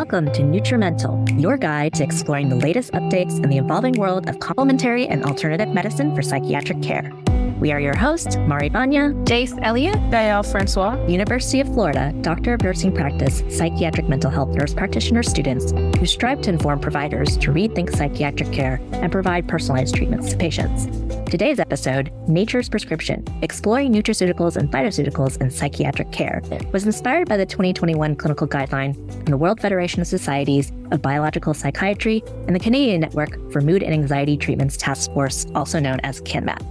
Welcome to NutriMental, your guide to exploring the latest updates in the evolving world of complementary and alternative medicine for psychiatric care. We are your hosts, Baña, Jayce, Elliott, Gaelle, François, University of Florida, Doctor of Nursing Practice, Psychiatric Mental Health Nurse Practitioner students who strive to inform providers to rethink psychiatric care and provide personalized treatments to patients. Today's episode, Nature's Prescription, Exploring Nutraceuticals and Phytoceuticals in Psychiatric Care, was inspired by the 2021 clinical guideline from the World Federation of Societies of Biological Psychiatry and the Canadian Network for Mood and Anxiety Treatments Taskforce, also known as CANMAT.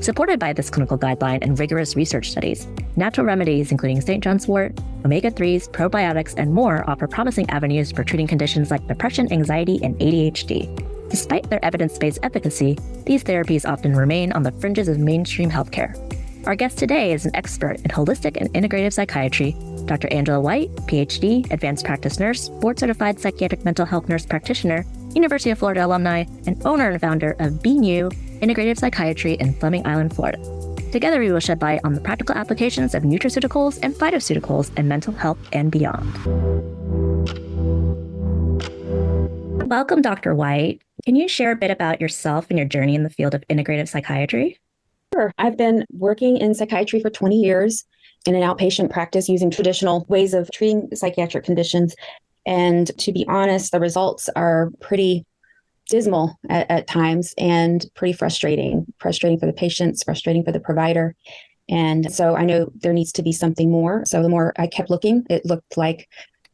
Supported by this clinical guideline and rigorous research studies, natural remedies including St. John's wort, omega-3s, probiotics, and more offer promising avenues for treating conditions like depression, anxiety, and ADHD. Despite their evidence-based efficacy, these therapies often remain on the fringes of mainstream healthcare. Our guest today is an expert in holistic and integrative psychiatry, Dr. Angela White, PhD, advanced practice nurse, board-certified psychiatric mental health nurse practitioner, University of Florida alumni, and owner and founder of Baña Integrative Psychiatry in Fleming Island, Florida. Together, we will shed light on the practical applications of nutraceuticals and phytoceuticals in mental health and beyond. Welcome, Dr. White. Can you share a bit about yourself and your journey in the field of integrative psychiatry? Sure. I've been working in psychiatry for 20 years in an outpatient practice using traditional ways of treating psychiatric conditions. And to be honest, the results are pretty dismal at times and pretty frustrating for the patients, frustrating for the provider. And so I know there needs to be something more. So the more I kept looking, it looked like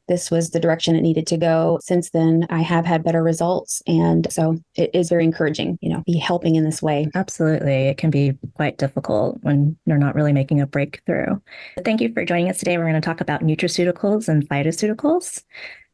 this was the direction it needed to go. Since then, I have had better results. And so it is very encouraging, be helping in this way. Absolutely. It can be quite difficult when you're not really making a breakthrough. Thank you for joining us today. We're going to talk about nutraceuticals and phytoceuticals.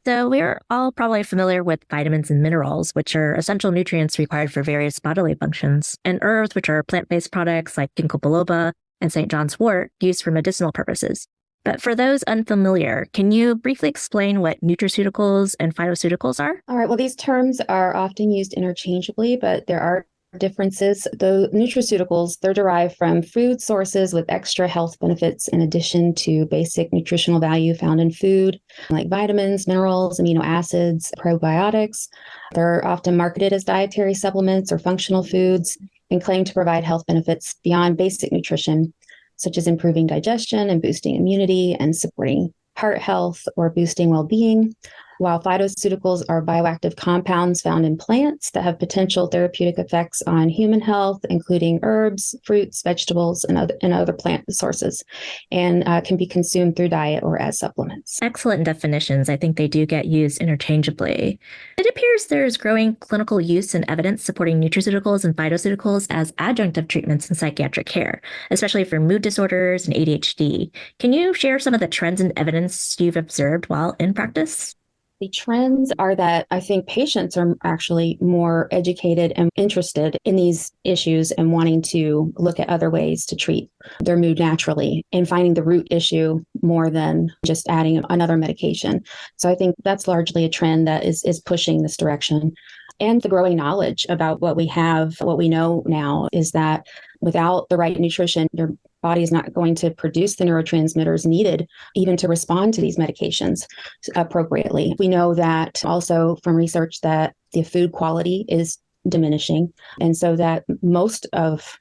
So we're all probably familiar with vitamins and minerals, which are essential nutrients required for various bodily functions, and herbs, which are plant-based products like ginkgo biloba and St. John's wort used for medicinal purposes. But for those unfamiliar, can you briefly explain what nutraceuticals and phytoceuticals are? All right. Well, these terms are often used interchangeably, but there are differences. The nutraceuticals, they're derived from food sources with extra health benefits in addition to basic nutritional value found in food, like vitamins, minerals, amino acids, probiotics. They're often marketed as dietary supplements or functional foods and claim to provide health benefits beyond basic nutrition, such as improving digestion and boosting immunity and supporting heart health or boosting well-being, while phytoceuticals are bioactive compounds found in plants that have potential therapeutic effects on human health, including herbs, fruits, vegetables, and other plant sources, and can be consumed through diet or as supplements. Excellent definitions. I think they do get used interchangeably. It appears there's growing clinical use and evidence supporting nutraceuticals and phytoceuticals as adjunctive treatments in psychiatric care, especially for mood disorders and ADHD. Can you share some of the trends and evidence you've observed while in practice? The trends are that I think patients are actually more educated and interested in these issues and wanting to look at other ways to treat their mood naturally and finding the root issue more than just adding another medication. So I think that's largely a trend that is pushing this direction. And the growing knowledge about what we have, what we know now is that without the right nutrition, your body is not going to produce the neurotransmitters needed even to respond to these medications appropriately. We know that also from research that the food quality is diminishing, and so that most of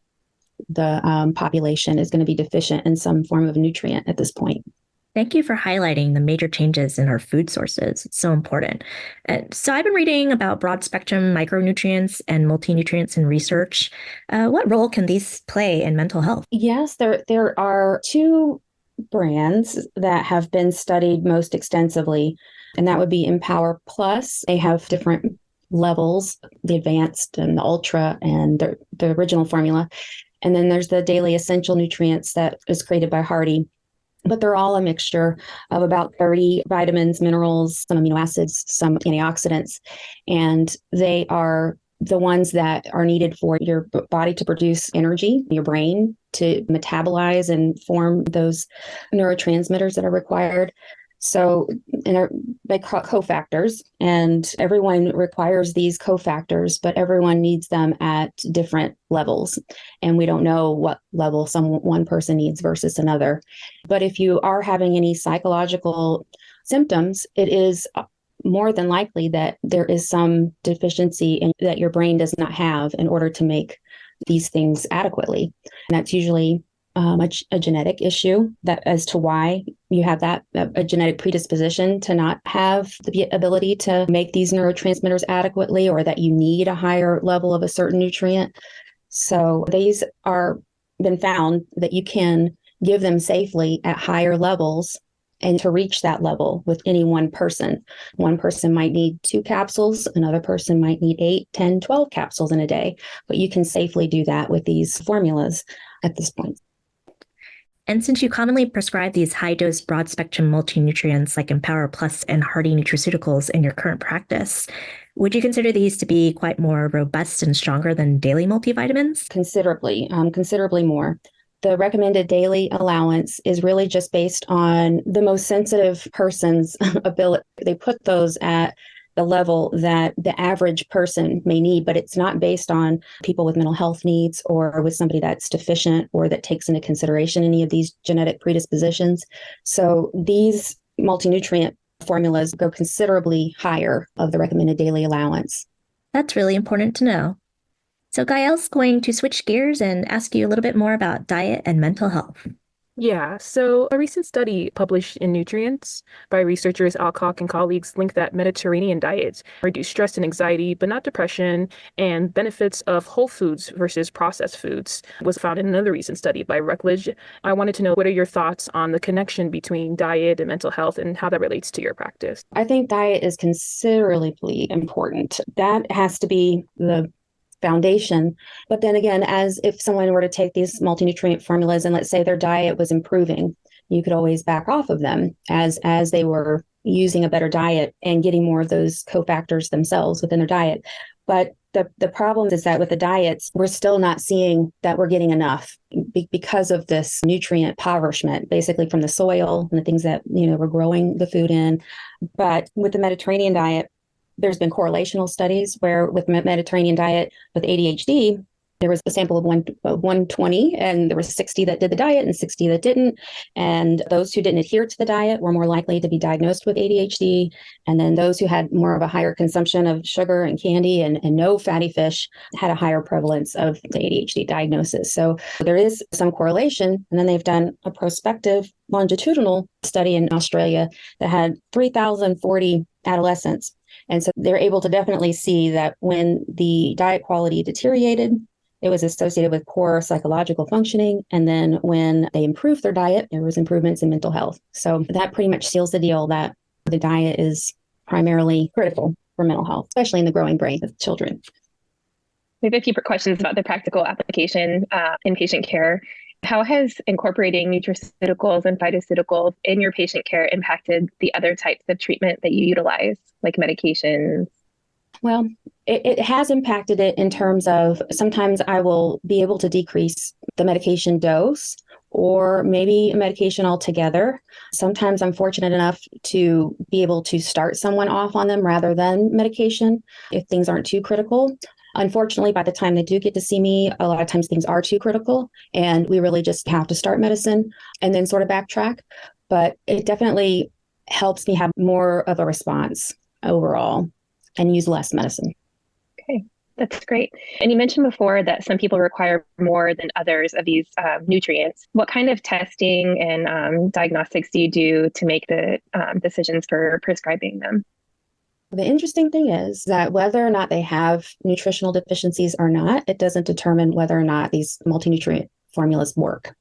the population is going to be deficient in some form of nutrient at this point. Thank you for highlighting the major changes in our food sources. It's so important. So I've been reading about broad spectrum micronutrients and multinutrients in research. What role can these play in mental health? Yes, there are two brands that have been studied most extensively, and that would be Empower Plus. They have different levels, the advanced and the ultra and the original formula. And then there's the daily essential nutrients that is created by Hardy. But they're all a mixture of about 30 vitamins, minerals, some amino acids, some antioxidants, and they are the ones that are needed for your body to produce energy, your brain to metabolize and form those neurotransmitters that are required. So they call cofactors, and everyone requires these cofactors, but everyone needs them at different levels. And we don't know what level one person needs versus another. But if you are having any psychological symptoms, it is more than likely that there is some deficiency that your brain does not have in order to make these things adequately. And that's usually a genetic issue that as to why you have that, a genetic predisposition to not have the ability to make these neurotransmitters adequately, or that you need a higher level of a certain nutrient. So these are been found that you can give them safely at higher levels, and to reach that level with any one person. One person might need 2 capsules, another person might need 8, 10, 12 capsules in a day, but you can safely do that with these formulas at this point. And since you commonly prescribe these high-dose, broad-spectrum multi-nutrients like Empower Plus and Hearty Nutraceuticals in your current practice, would you consider these to be quite more robust and stronger than daily multivitamins? Considerably more. The recommended daily allowance is really just based on the most sensitive person's ability. They put those at the level that the average person may need, but it's not based on people with mental health needs or with somebody that's deficient or that takes into consideration any of these genetic predispositions. So these multi-nutrient formulas go considerably higher of the recommended daily allowance. That's really important to know. So Gaelle's going to switch gears and ask you a little bit more about diet and mental health. Yeah, so a recent study published in Nutrients by researchers Alcock and colleagues linked that Mediterranean diets reduce stress and anxiety, but not depression, and benefits of whole foods versus processed foods was found in another recent study by Routledge. I wanted to know, what are your thoughts on the connection between diet and mental health and how that relates to your practice? I think diet is considerably important. That has to be the foundation. But then again, as if someone were to take these multi-nutrient formulas and let's say their diet was improving, you could always back off of them as they were using a better diet and getting more of those cofactors themselves within their diet. But the problem is that with the diets, we're still not seeing that we're getting enough because of this nutrient impoverishment, basically from the soil and the things that, we're growing the food in. But with the Mediterranean diet, there's been correlational studies where with Mediterranean diet with ADHD, there was a sample of 120, and there was 60 that did the diet and 60 that didn't. And those who didn't adhere to the diet were more likely to be diagnosed with ADHD. And then those who had more of a higher consumption of sugar and candy and no fatty fish had a higher prevalence of the ADHD diagnosis. So there is some correlation. And then they've done a prospective longitudinal study in Australia that had 3,040 adolescents. And so they're able to definitely see that when the diet quality deteriorated, it was associated with poor psychological functioning. And then when they improved their diet, there was improvements in mental health. So that pretty much seals the deal that the diet is primarily critical for mental health, especially in the growing brain of children. We have a few questions about the practical application in patient care. How has incorporating nutraceuticals and phytoceuticals in your patient care impacted the other types of treatment that you utilize, like medications? Well, it has impacted it in terms of sometimes I will be able to decrease the medication dose or maybe a medication altogether. Sometimes I'm fortunate enough to be able to start someone off on them rather than medication if things aren't too critical. Unfortunately, by the time they do get to see me, a lot of times things are too critical and we really just have to start medicine and then sort of backtrack. But it definitely helps me have more of a response overall and use less medicine. Okay, that's great. And you mentioned before that some people require more than others of these nutrients. What kind of testing and diagnostics do you do to make the decisions for prescribing them? The interesting thing is that whether or not they have nutritional deficiencies or not, it doesn't determine whether or not these multi-nutrient formulas work,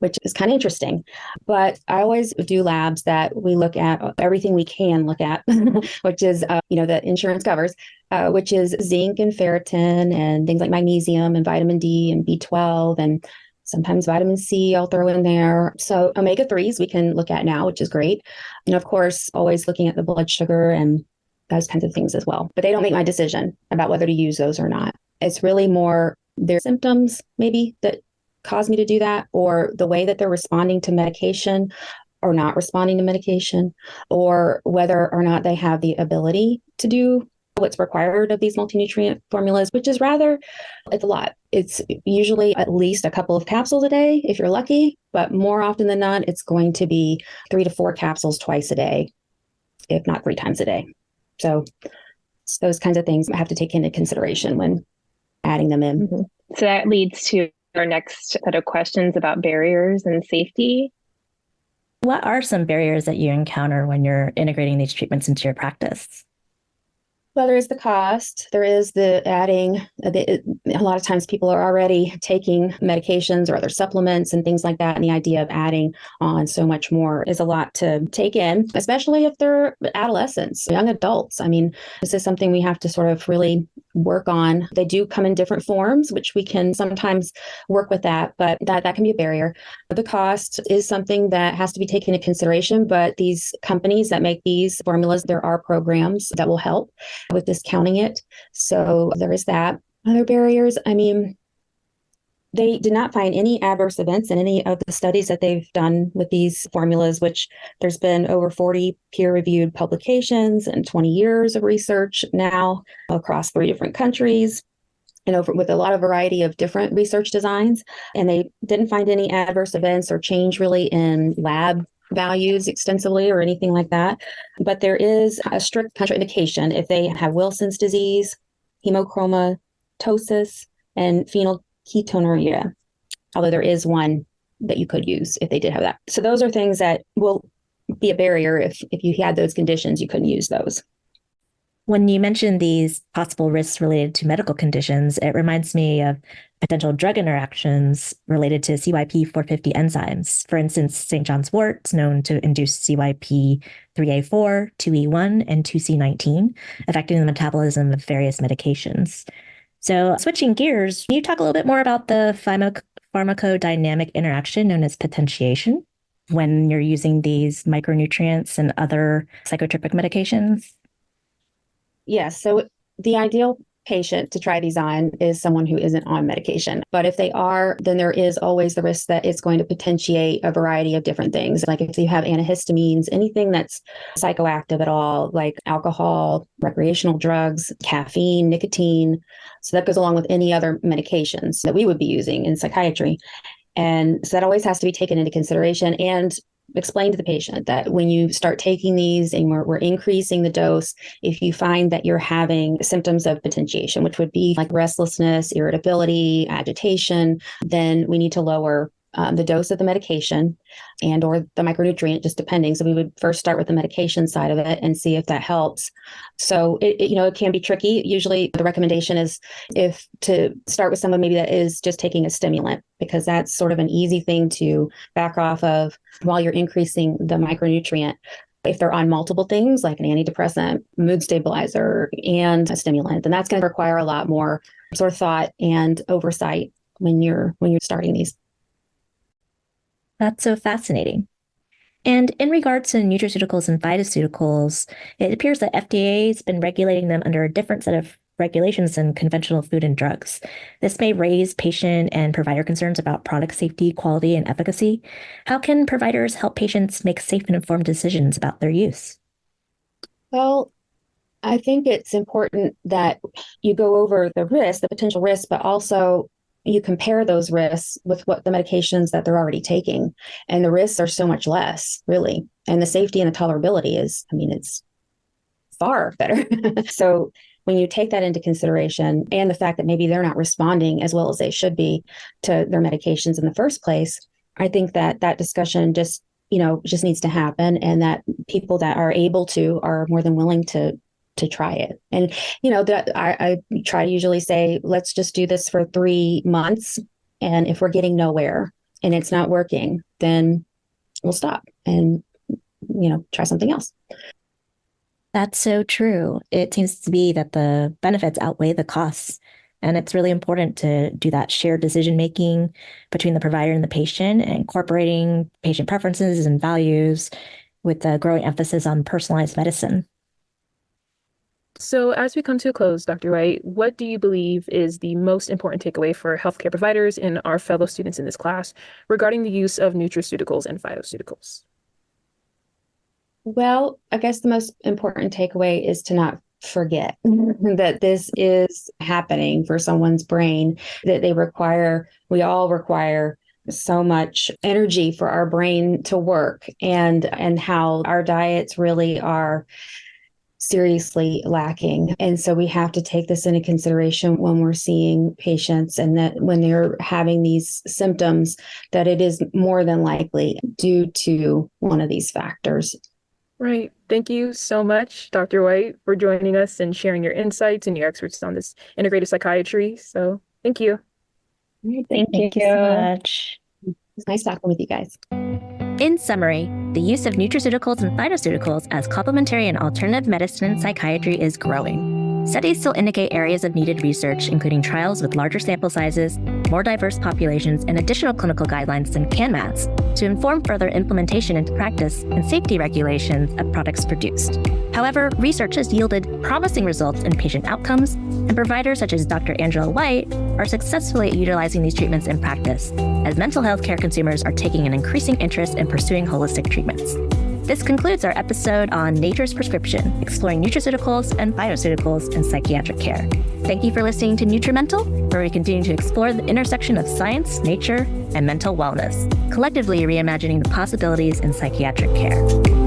which is kind of interesting. But I always do labs that we look at everything we can look at, which is, that insurance covers, which is zinc and ferritin and things like magnesium and vitamin D and B12 and sometimes vitamin C I'll throw in there. So omega-3s we can look at now, which is great. And of course, always looking at the blood sugar and those kinds of things as well. But they don't make my decision about whether to use those or not. It's really more their symptoms maybe that cause me to do that, or the way that they're responding to medication or not responding to medication, or whether or not they have the ability to do what's required of these multi-nutrient formulas, which is it's a lot. It's usually at least a couple of capsules a day if you're lucky, but more often than not, it's going to be 3 to 4 capsules twice a day, if not 3 times a day. So it's those kinds of things I have to take into consideration when adding them in. Mm-hmm. So that leads to our next set of questions about barriers and safety. What are some barriers that you encounter when you're integrating these treatments into your practice? Well, there is the cost. There is the adding. A lot of times people are already taking medications or other supplements and things like that. And the idea of adding on so much more is a lot to take in, especially if they're adolescents, young adults. I mean, this is something we have to sort of really work on. They do come in different forms, which we can sometimes work with that, but that can be a barrier. The cost is something that has to be taken into consideration, but these companies that make these formulas, there are programs that will help with discounting it. So there is that. Other barriers, I mean, they did not find any adverse events in any of the studies that they've done with these formulas, which there's been over 40 peer-reviewed publications and 20 years of research now across 3 different countries and over with a lot of variety of different research designs. And they didn't find any adverse events or change really in lab values extensively or anything like that. But there is a strict contraindication if they have Wilson's disease, hemochromatosis, and phenylketonuria, although there is one that you could use if they did have that. So those are things that will be a barrier. If you had those conditions, you couldn't use those. When you mention these possible risks related to medical conditions, it reminds me of potential drug interactions related to CYP450 enzymes. For instance, St. John's wort is known to induce CYP3A4, 2E1, and 2C19, affecting the metabolism of various medications. So switching gears, can you talk a little bit more about the pharmacodynamic interaction known as potentiation when you're using these micronutrients and other psychotropic medications? Yes. So the ideal patient to try these on is someone who isn't on medication. But if they are, then there is always the risk that it's going to potentiate a variety of different things. Like if you have antihistamines, anything that's psychoactive at all, like alcohol, recreational drugs, caffeine, nicotine. So that goes along with any other medications that we would be using in psychiatry. And so that always has to be taken into consideration and explain to the patient that when you start taking these and we're increasing the dose, if you find that you're having symptoms of potentiation, which would be like restlessness, irritability, agitation, then we need to lower the dose of the medication and or the micronutrient, just depending. So we would first start with the medication side of it and see if that helps. So it can be tricky. Usually the recommendation is if to start with someone maybe that is just taking a stimulant, because that's sort of an easy thing to back off of while you're increasing the micronutrient. If they're on multiple things like an antidepressant, mood stabilizer, and a stimulant, then that's going to require a lot more sort of thought and oversight when you're starting these. That's so fascinating. And in regards to nutraceuticals and phytoceuticals, it appears that FDA has been regulating them under a different set of regulations than conventional food and drugs. This may raise patient and provider concerns about product safety, quality, and efficacy. How can providers help patients make safe and informed decisions about their use? Well, I think it's important that you go over the potential risks, but also you compare those risks with what the medications that they're already taking. And the risks are so much less, really. And the safety and the tolerability it's far better. So when you take that into consideration and the fact that maybe they're not responding as well as they should be to their medications in the first place, I think that discussion just needs to happen, and that people that are able to are more than willing to try it. And, that I try to usually say, let's just do this for 3 months. And if we're getting nowhere and it's not working, then we'll stop and, try something else. That's so true. It seems to be that the benefits outweigh the costs. And it's really important to do that shared decision-making between the provider and the patient, and incorporating patient preferences and values with a growing emphasis on personalized medicine. So as we come to a close, Dr. Wright, what do you believe is the most important takeaway for healthcare providers and our fellow students in this class regarding the use of nutraceuticals and phytoceuticals? Well, I guess the most important takeaway is to not forget that this is happening for someone's brain, that we all require so much energy for our brain to work, and how our diets really are seriously lacking. And so we have to take this into consideration when we're seeing patients, and that when they're having these symptoms, that it is more than likely due to one of these factors. Right. Thank you so much, Dr. White, for joining us and sharing your insights and your expertise on this integrated psychiatry. So thank you. Thank you so much. It's nice talking with you guys. In summary, the use of nutraceuticals and phytoceuticals as complementary and alternative medicine in psychiatry is growing. Studies still indicate areas of needed research, including trials with larger sample sizes, more diverse populations, and additional clinical guidelines than CANMATs to inform further implementation into practice and safety regulations of products produced. However, research has yielded promising results in patient outcomes, and providers such as Dr. Angela White are successfully utilizing these treatments in practice, as mental health care consumers are taking an increasing interest in pursuing holistic treatments. This concludes our episode on Nature's Prescription, exploring nutraceuticals and phytoceuticals in psychiatric care. Thank you for listening to NutriMental, where we continue to explore the intersection of science, nature, and mental wellness, collectively reimagining the possibilities in psychiatric care.